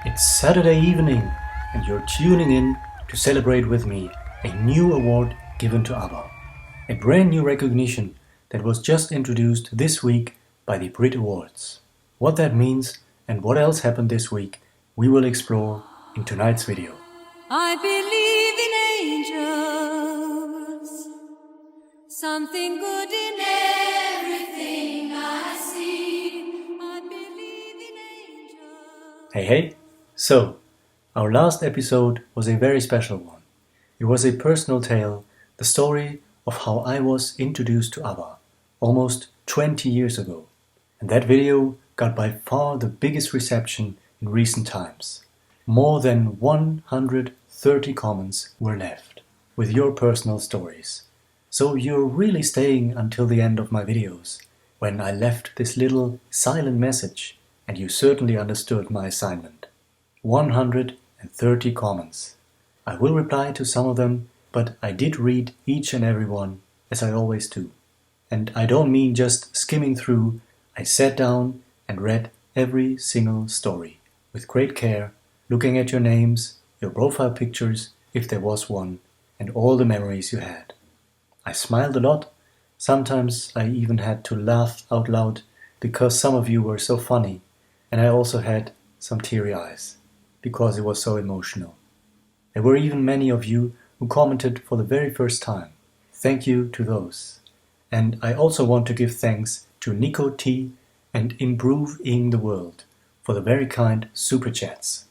It's Saturday evening and you're tuning in to celebrate with me a new award given to ABBA. A brand new recognition that was just introduced this week by the Brit Awards. What that means and what else happened this week, we will explore in tonight's video. I believe in angels, something good in everything I see. I believe in angels. Hey. So, our last episode was a very special one. It was a personal tale, the story of how I was introduced to ABBA almost 20 years ago. And that video got by far the biggest reception in recent times. More than 130 comments were left with your personal stories. So you're really staying until the end of my videos, when I left this little silent message, and you certainly understood my assignment. 130 comments. I will reply to some of them, but I did read each and every one, as I always do. And I don't mean just skimming through. I sat down and read every single story, with great care, looking at your names, your profile pictures, if there was one, and all the memories you had. I smiled a lot. Sometimes I even had to laugh out loud, because some of you were so funny, and I also had some teary eyes, because it was so emotional. There were even many of you who commented for the very first time. Thank you to those. And I also want to give thanks to Nico T and Improving the World for the very kind super chats.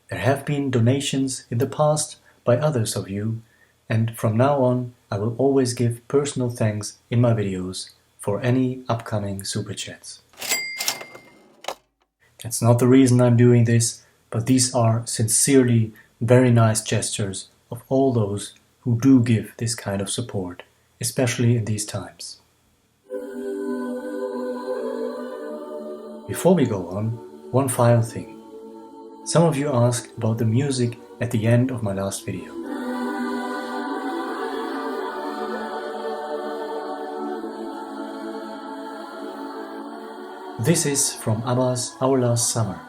There have been donations in the past by others of you, and from now on I will always give personal thanks in my videos for any upcoming super chats. That's not the reason I'm doing this, but these are sincerely very nice gestures of all those who do give this kind of support, especially in these times. Before we go on, one final thing. Some of you asked about the music at the end of my last video. This is from ABBA's Our Last Summer.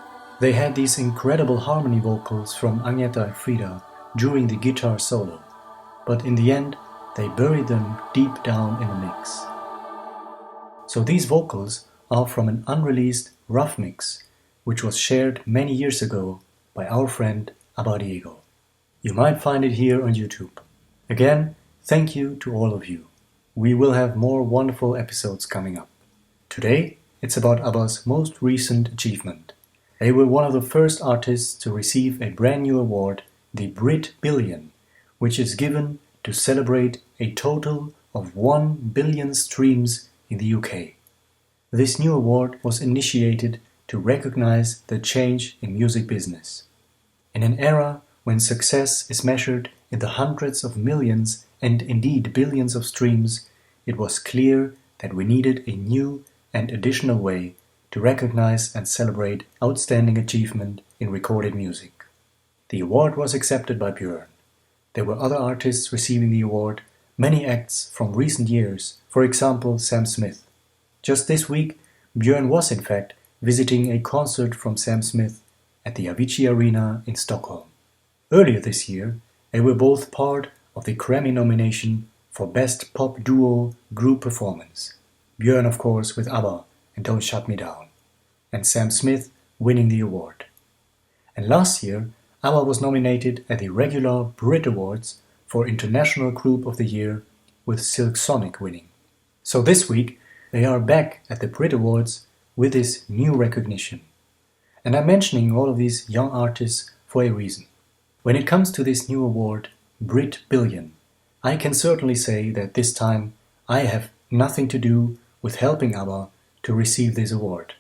They had these incredible harmony vocals from Agneta Frida during the guitar solo, but in the end they buried them deep down in the mix. So these vocals are from an unreleased rough mix, which was shared many years ago by our friend ABBA Diego. You might find it here on YouTube. Again, thank you to all of you. We will have more wonderful episodes coming up. Today, it's about ABBA's most recent achievement. They were one of the first artists to receive a brand new award, the Brit Billion, which is given to celebrate a total of 1 billion streams in the UK. This new award was initiated to recognize the change in music business. In an era when success is measured in the hundreds of millions and indeed billions of streams, it was clear that we needed a new and additional way to recognize and celebrate outstanding achievement in recorded music. The award was accepted by Björn. There were other artists receiving the award, many acts from recent years, for example Sam Smith. Just this week, Björn was in fact visiting a concert from Sam Smith at the Avicii Arena in Stockholm. Earlier this year, they were both part of the Grammy nomination for Best Pop Duo Group Performance. Björn, of course, with ABBA and Don't Shut Me Down, and Sam Smith winning the award. And last year, ABBA was nominated at the regular Brit Awards for International Group of the Year, with Silk Sonic winning. So this week, they are back at the Brit Awards with this new recognition. And I'm mentioning all of these young artists for a reason. When it comes to this new award, Brit Billion, I can certainly say that this time I have nothing to do with helping ABBA to receive this award.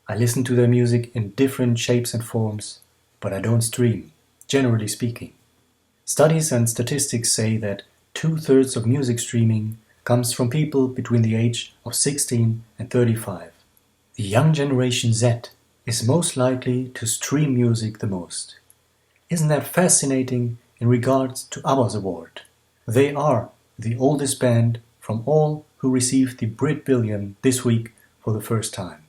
I listen to their music in different shapes and forms, but I don't stream, generally speaking. Studies and statistics say that 2/3 of music streaming comes from people between the age of 16 and 35. The young generation Z is most likely to stream music the most. Isn't that fascinating in regards to ABBA's award? They are the oldest band from all who received the Brit Billion this week for the first time.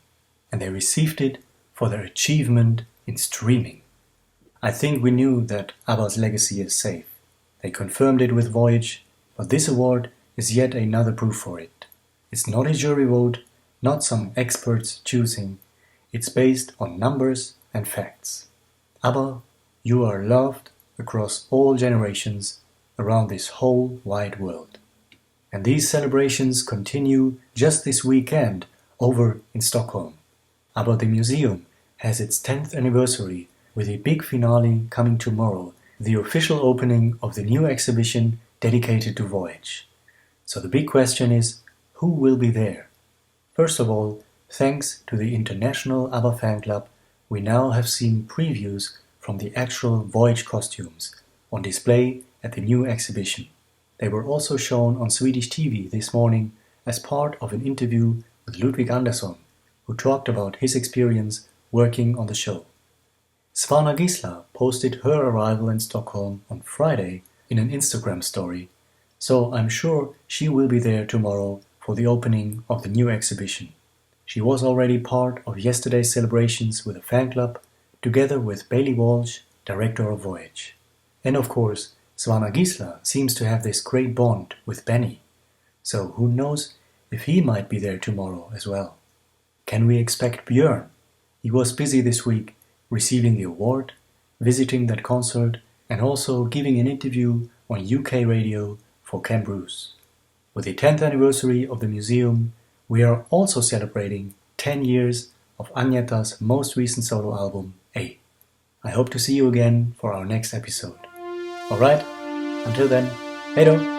And they received it for their achievement in streaming. I think we knew that ABBA's legacy is safe. They confirmed it with Voyage, but this award is yet another proof for it. It's not a jury vote, not some experts choosing. It's based on numbers and facts. ABBA, you are loved across all generations around this whole wide world. And these celebrations continue just this weekend over in Stockholm. ABBA the Museum has its 10th anniversary with a big finale coming tomorrow, the official opening of the new exhibition dedicated to Voyage. So the big question is, who will be there? First of all, thanks to the International ABBA Fan Club, we now have seen previews from the actual Voyage costumes on display at the new exhibition. They were also shown on Swedish TV this morning as part of an interview with Ludwig Andersson, who talked about his experience working on the show. Svana Gisla posted her arrival in Stockholm on Friday in an Instagram story, so I'm sure she will be there tomorrow for the opening of the new exhibition. She was already part of yesterday's celebrations with the fan club, together with Bailey Walsh, director of Voyage. And of course, Svana Gisla seems to have this great bond with Benny, so who knows if he might be there tomorrow as well. Can we expect Björn? He was busy this week receiving the award, visiting that concert, and also giving an interview on UK radio for Ken Bruce. With the 10th anniversary of the museum, we are also celebrating 10 years of Agneta's most recent solo album, A. I hope to see you again for our next episode. Alright, until then, hey då!